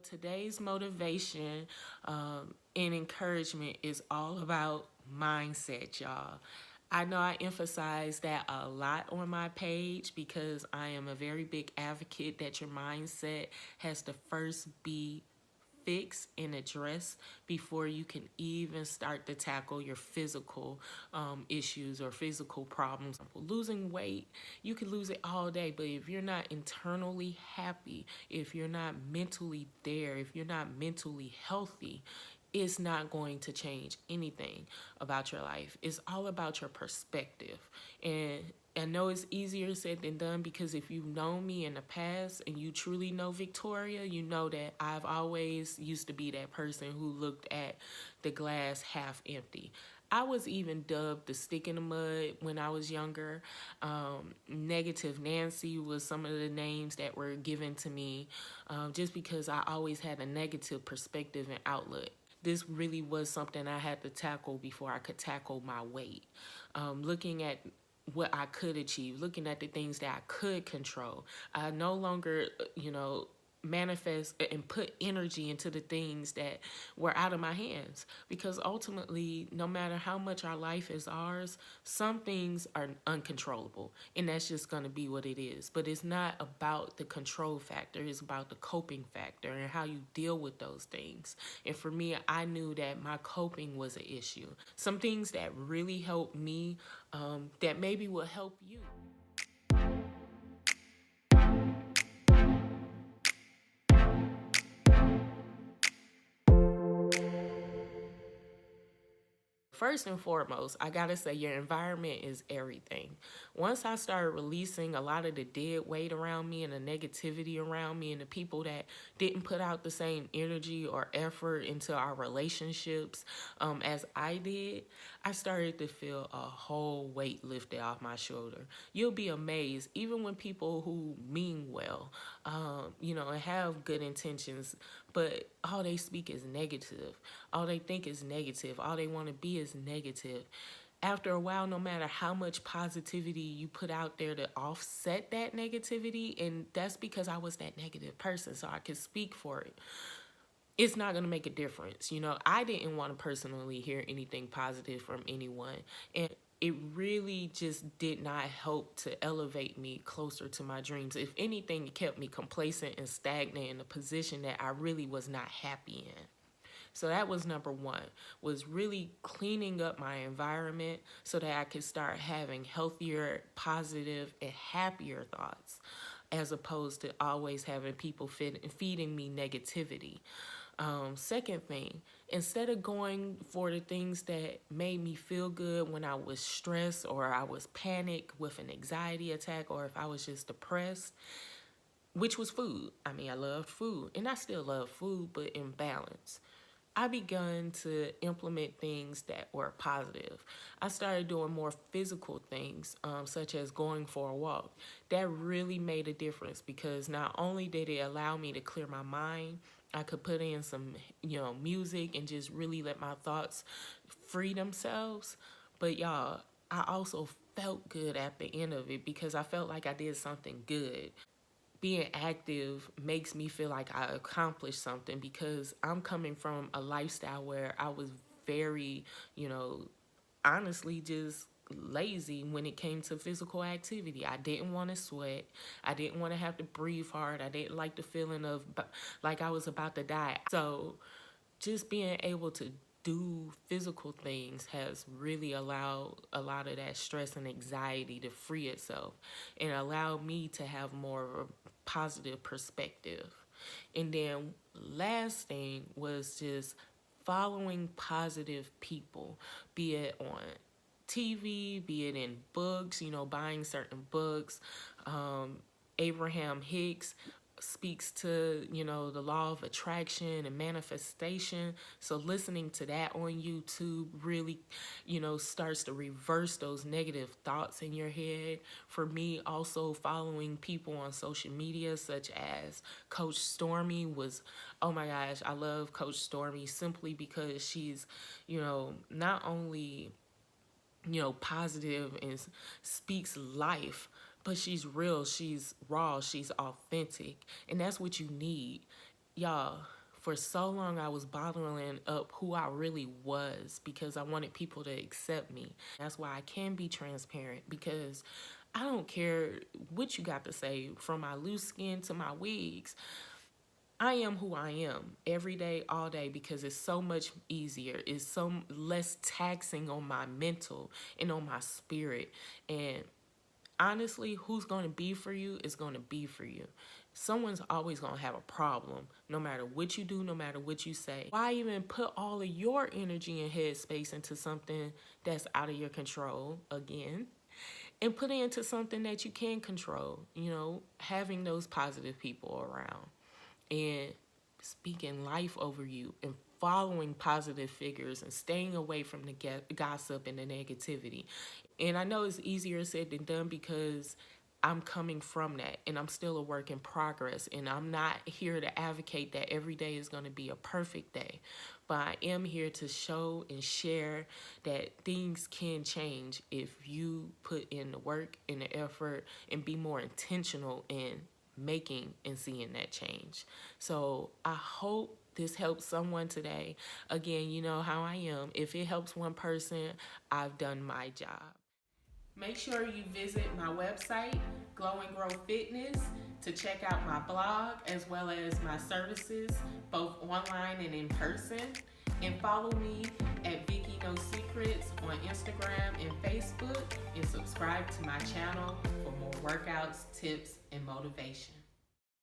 Today's motivation and encouragement is all about mindset, y'all. I know I emphasize that a lot on my page because I am a very big advocate that your mindset has to first be fix and address before you can even start to tackle your physical issues or physical problems. Losing weight, you can lose it all day, but if you're not internally happy, if you're not mentally there, if you're not mentally healthy, it's not going to change anything about your life. It's all about your perspective. And I know it's easier said than done because if you've known me in the past and you truly know Victoria, you know that I've always used to be that person who looked at the glass half empty. I was even dubbed the stick in the mud when I was younger. Negative Nancy was some of the names that were given to me just because I always had a negative perspective and outlook. This really was something I had to tackle before I could tackle my weight. Looking at what I could achieve, looking at the things that I could control. I no longer, manifest and put energy into the things that were out of my hands because ultimately no matter how much our life is ours, some things are uncontrollable and that's just going to be what it is. But it's not about the control factor, it's about the coping factor and how you deal with those things. And for me, I knew that my coping was an issue. Some things that really helped me that maybe will help you. First and foremost, I gotta say your environment is everything. Once I started releasing a lot of the dead weight around me and the negativity around me and the people that didn't put out the same energy or effort into our relationships as I did, I started to feel a whole weight lifted off my shoulder. You'll be amazed, even when people who mean well, and have good intentions, but all they speak is negative. All they think is negative. All they want to be is negative. After a while, no matter how much positivity you put out there to offset that negativity, and that's because I was that negative person, so I could speak for it, it's not going to make a difference. I didn't want to personally hear anything positive from anyone. And it really just did not help to elevate me closer to my dreams. If anything, it kept me complacent and stagnant in a position that I really was not happy in. So that was number one, was really cleaning up my environment so that I could start having healthier, positive, and happier thoughts as opposed to always having people feeding me negativity. Second thing, instead of going for the things that made me feel good when I was stressed or I was panicked with an anxiety attack or if I was just depressed, which was food. I mean, I loved food and I still love food, but in balance. I begun to implement things that were positive. I started doing more physical things, such as going for a walk. That really made a difference because not only did it allow me to clear my mind, I could put in some, music and just really let my thoughts free themselves. But y'all, I also felt good at the end of it because I felt like I did something good. Being active makes me feel like I accomplished something because I'm coming from a lifestyle where I was very, honestly just lazy when it came to physical activity. I didn't want to sweat. I didn't want to have to breathe hard. I didn't like the feeling of like I was about to die. So just being able to do physical things has really allowed a lot of that stress and anxiety to free itself and allowed me to have more of a positive perspective. And then last thing was just following positive people, be it on TV, be it in books, buying certain books. Abraham Hicks speaks to, the law of attraction and manifestation. So listening to that on YouTube really, starts to reverse those negative thoughts in your head. For me, also following people on social media such as Coach Stormy was, oh my gosh, I love Coach Stormy simply because she's, not only positive and speaks life, but she's real, she's raw, she's authentic, and that's what you need. Y'all, for so long I was bottling up who I really was because I wanted people to accept me. That's why I can be transparent, because I don't care what you got to say, from my loose skin to my wigs. I am who I am every day, all day, because it's so much easier. It's so less taxing on my mental and on my spirit. And honestly, who's going to be for you is going to be for you. Someone's always going to have a problem, no matter what you do, no matter what you say. Why even put all of your energy and headspace into something that's out of your control again? And put it into something that you can control, having those positive people around and speaking life over you and following positive figures and staying away from the gossip and the negativity. And I know it's easier said than done because I'm coming from that and I'm still a work in progress. And I'm not here to advocate that every day is going to be a perfect day. But I am here to show and share that things can change if you put in the work and the effort and be more intentional in making and seeing that change. So I hope this helps someone today. Again, you know how I am. If it helps one person, I've done my job. Make sure you visit my website, Glow and Grow Fitness, to check out my blog as well as my services, both online and in person. And follow me at Vicky No Secrets on Instagram and Facebook, and subscribe to my channel for more workouts, tips, and motivation.